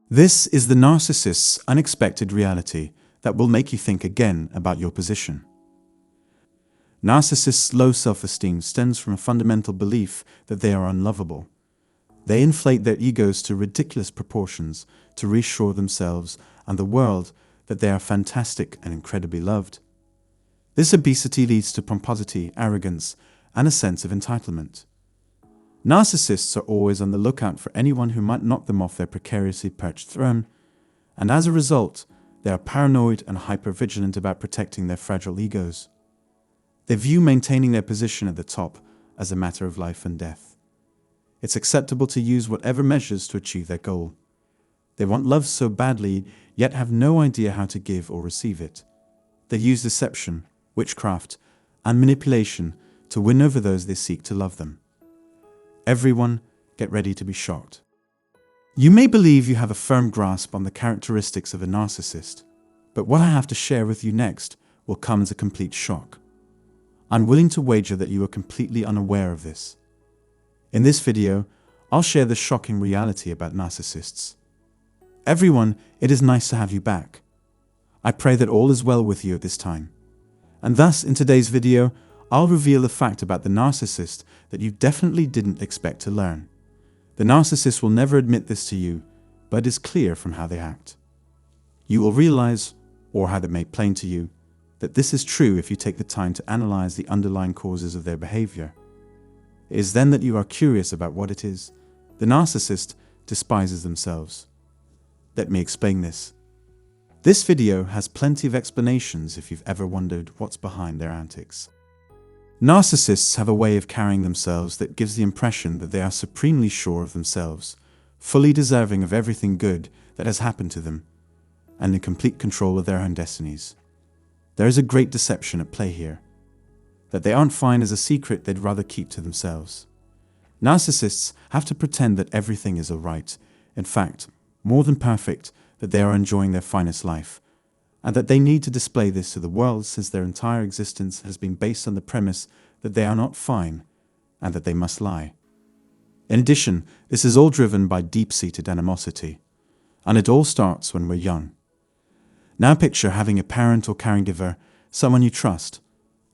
This is the narcissist's unexpected reality that will make you think again about your position. Narcissists' low self-esteem stems from a fundamental belief that they are unlovable. They inflate their egos to ridiculous proportions to reassure themselves and the world that they are fantastic and incredibly loved. This obesity leads to pomposity, arrogance, and a sense of entitlement. Narcissists are always on the lookout for anyone who might knock them off their precariously perched throne, and as a result, they are paranoid and hyper-vigilant about protecting their fragile egos. They view maintaining their position at the top as a matter of life and death. It's acceptable to use whatever measures to achieve their goal. They want love so badly, yet have no idea how to give or receive it. They use deception, witchcraft, and manipulation to win over those they seek to love them. Everyone, get ready to be shocked. You may believe you have a firm grasp on the characteristics of a narcissist, but what I have to share with you next will come as a complete shock. I'm willing to wager that you are completely unaware of this. In this video, I'll share the shocking reality about narcissists. Everyone, it is nice to have you back. I pray that all is well with you at this time. And thus, in today's video, I'll reveal a fact about the narcissist that you definitely didn't expect to learn. The narcissist will never admit this to you, but it is clear from how they act. You will realize, or have it made plain to you, that this is true if you take the time to analyze the underlying causes of their behavior. It is then that you are curious about what it is. The narcissist despises themselves. Let me explain this. This video has plenty of explanations if you've ever wondered what's behind their antics. Narcissists have a way of carrying themselves that gives the impression that they are supremely sure of themselves, fully deserving of everything good that has happened to them, and in complete control of their own destinies. There is a great deception at play here. That they aren't fine is a secret they'd rather keep to themselves. Narcissists have to pretend that everything is alright, in fact, more than perfect, that they are enjoying their finest life, and that they need to display this to the world since their entire existence has been based on the premise that they are not fine and that they must lie. In addition, this is all driven by deep-seated animosity, and it all starts when we're young. Now picture having a parent or caregiver, someone you trust,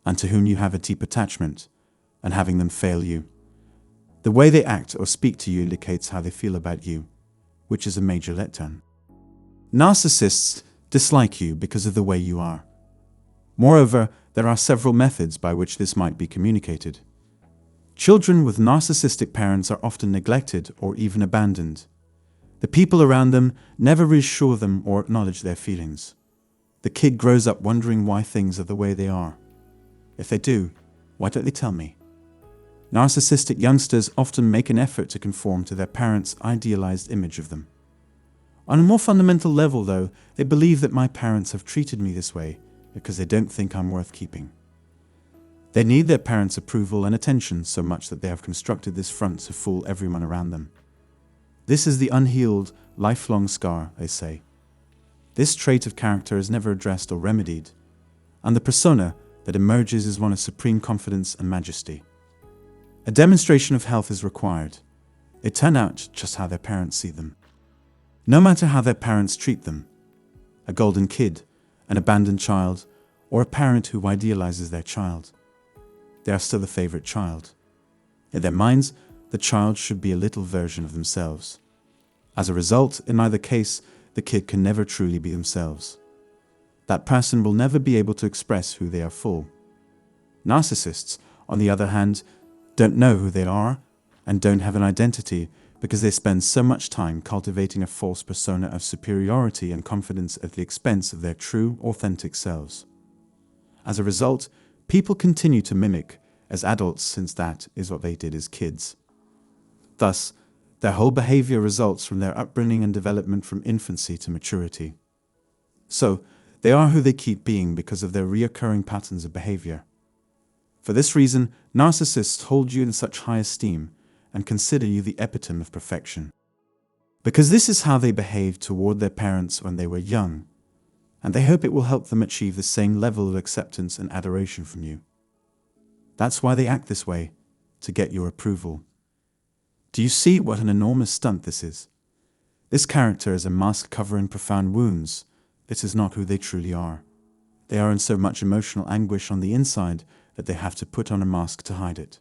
and to whom you have a deep attachment, and having them fail you. The way they act or speak to you indicates how they feel about you, which is a major letdown. Narcissists dislike you because of the way you are. Moreover, there are several methods by which this might be communicated. Children with narcissistic parents are often neglected or even abandoned. The people around them never reassure them or acknowledge their feelings. The kid grows up wondering why things are the way they are. If they do, why don't they tell me? Narcissistic youngsters often make an effort to conform to their parents' idealized image of them. On a more fundamental level, though, they believe that my parents have treated me this way because they don't think I'm worth keeping. They need their parents' approval and attention so much that they have constructed this front to fool everyone around them. This is the unhealed, lifelong scar, they say. This trait of character is never addressed or remedied, and the persona that emerges is one of supreme confidence and majesty. A demonstration of health is required. They turn out just how their parents see them. No matter how their parents treat them, a golden kid, an abandoned child, or a parent who idealizes their child, they are still a favorite child. In their minds, the child should be a little version of themselves. As a result, in either case, the kid can never truly be themselves. That person will never be able to express who they are full. Narcissists, on the other hand, don't know who they are and don't have an identity because they spend so much time cultivating a false persona of superiority and confidence at the expense of their true, authentic selves. As a result, people continue to mimic as adults since that is what they did as kids. Thus, their whole behavior results from their upbringing and development from infancy to maturity. So, they are who they keep being because of their reoccurring patterns of behavior. For this reason, narcissists hold you in such high esteem and consider you the epitome of perfection. Because this is how they behaved toward their parents when they were young, and they hope it will help them achieve the same level of acceptance and adoration from you. That's why they act this way, to get your approval. Do you see what an enormous stunt this is? This character is a mask covering profound wounds. This is not who they truly are. They are in so much emotional anguish on the inside that they have to put on a mask to hide it.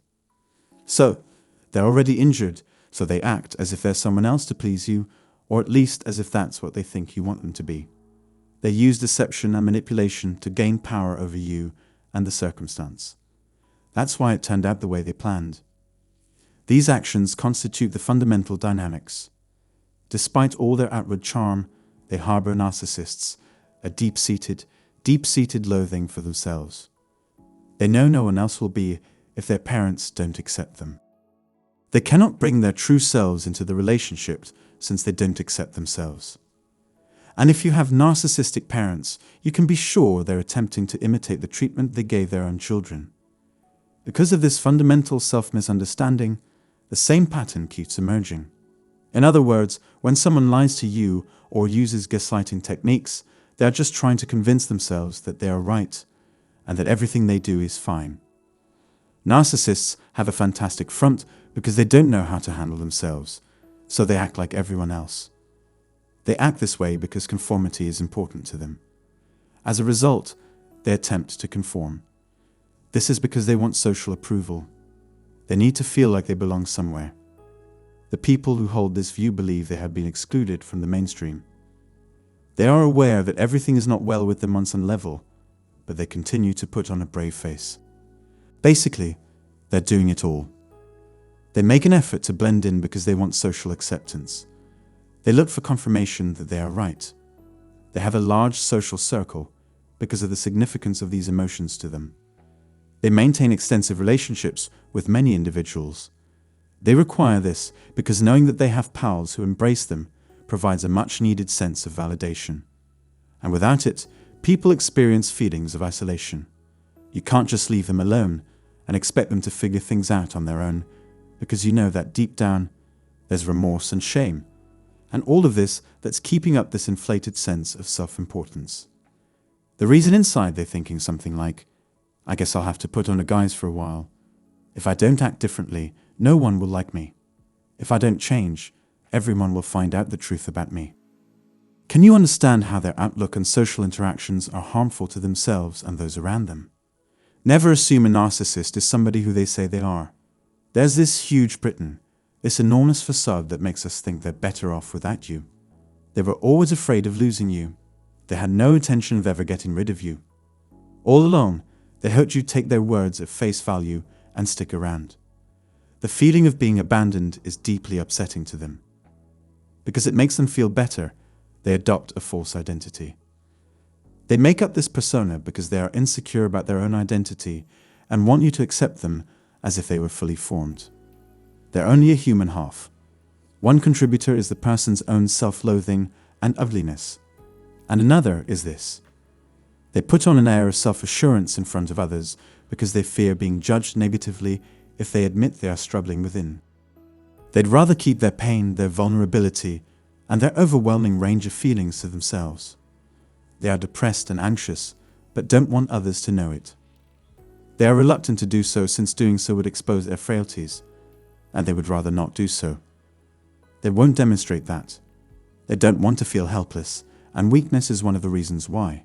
So, they're already injured, so they act as if there's someone else to please you, or at least as if that's what they think you want them to be. They use deception and manipulation to gain power over you and the circumstance. That's why it turned out the way they planned. These actions constitute the fundamental dynamics. Despite all their outward charm, they harbor narcissists, a deep-seated loathing for themselves. They know no one else will be if their parents don't accept them. They cannot bring their true selves into the relationship since they don't accept themselves. And if you have narcissistic parents, you can be sure they're attempting to imitate the treatment they gave their own children. Because of this fundamental self-misunderstanding, the same pattern keeps emerging. In other words, when someone lies to you or uses gaslighting techniques, they are just trying to convince themselves that they are right and that everything they do is fine. Narcissists have a fantastic front because they don't know how to handle themselves, so they act like everyone else. They act this way because conformity is important to them. As a result, they attempt to conform. This is because they want social approval. They need to feel like they belong somewhere. The people who hold this view believe they have been excluded from the mainstream. They are aware that everything is not well with them on some level, but they continue to put on a brave face. Basically, they're doing it all. They make an effort to blend in because they want social acceptance. They look for confirmation that they are right. They have a large social circle because of the significance of these emotions to them. They maintain extensive relationships with many individuals. They require this because knowing that they have pals who embrace them provides a much-needed sense of validation. And without it, people experience feelings of isolation. You can't just leave them alone and expect them to figure things out on their own, because you know that deep down, there's remorse and shame, and all of this that's keeping up this inflated sense of self-importance. The reason inside they're thinking something like, I guess I'll have to put on a guise for a while. If I don't act differently, no one will like me. If I don't change, everyone will find out the truth about me. Can you understand how their outlook and social interactions are harmful to themselves and those around them? Never assume a narcissist is somebody who they say they are. There's this huge Britain, this enormous facade that makes us think they're better off without you. They were always afraid of losing you. They had no intention of ever getting rid of you. All along, they hoped you'd take their words at face value and stick around. The feeling of being abandoned is deeply upsetting to them. Because it makes them feel better, they adopt a false identity. They make up this persona because they are insecure about their own identity and want you to accept them as if they were fully formed. They're only a human half. One contributor is the person's own self-loathing and ugliness, and another is this. They put on an air of self-assurance in front of others because they fear being judged negatively if they admit they are struggling within. They'd rather keep their pain, their vulnerability, and their overwhelming range of feelings to themselves. They are depressed and anxious, but don't want others to know it. They are reluctant to do so since doing so would expose their frailties, and they would rather not do so. They won't demonstrate that. They don't want to feel helpless, and weakness is one of the reasons why.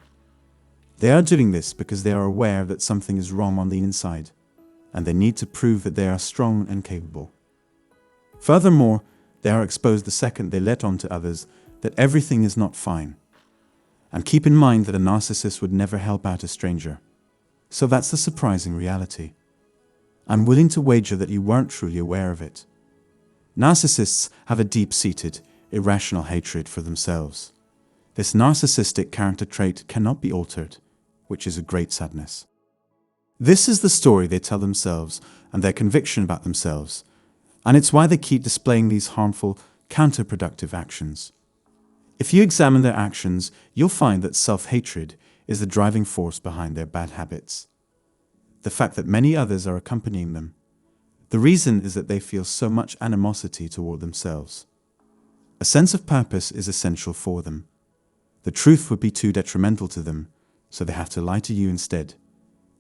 They are doing this because they are aware that something is wrong on the inside, and they need to prove that they are strong and capable. Furthermore, they are exposed the second they let on to others that everything is not fine. And keep in mind that a narcissist would never help out a stranger. So that's the surprising reality. I'm willing to wager that you weren't truly aware of it. Narcissists have a deep-seated, irrational hatred for themselves. This narcissistic character trait cannot be altered, which is a great sadness. This is the story they tell themselves and their conviction about themselves, and it's why they keep displaying these harmful, counterproductive actions. If you examine their actions, you'll find that self-hatred is the driving force behind their bad habits. The fact that many others are accompanying them. The reason is that they feel so much animosity toward themselves. A sense of purpose is essential for them. The truth would be too detrimental to them, so they have to lie to you instead.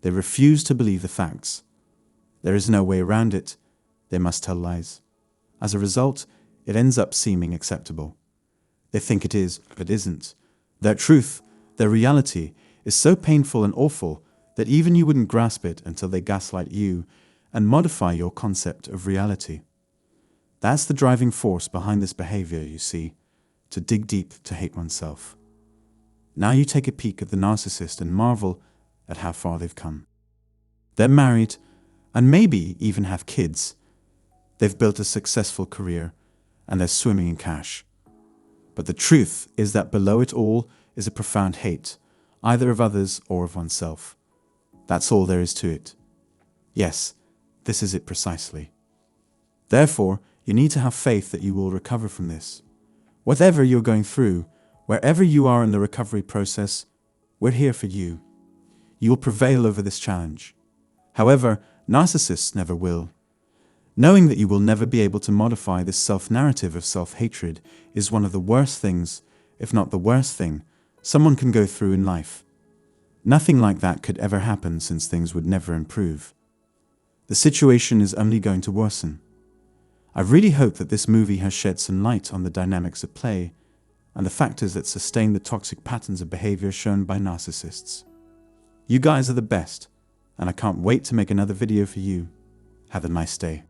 They refuse to believe the facts. There is no way around it. They must tell lies. As a result, it ends up seeming acceptable. They think it is, but isn't. Their truth, their reality, is so painful and awful that even you wouldn't grasp it until they gaslight you and modify your concept of reality. That's the driving force behind this behavior, you see, to dig deep to hate oneself. Now you take a peek at the narcissist and marvel at how far they've come. They're married and maybe even have kids. They've built a successful career and they're swimming in cash. But the truth is that below it all is a profound hate, either of others or of oneself. That's all there is to it. Yes, this is it precisely. Therefore, you need to have faith that you will recover from this. Whatever you're going through, wherever you are in the recovery process, we're here for you. You will prevail over this challenge. However, narcissists never will. Knowing that you will never be able to modify this self-narrative of self-hatred is one of the worst things, if not the worst thing, someone can go through in life. Nothing like that could ever happen since things would never improve. The situation is only going to worsen. I really hope that this movie has shed some light on the dynamics at play and the factors that sustain the toxic patterns of behavior shown by narcissists. You guys are the best, and I can't wait to make another video for you. Have a nice day.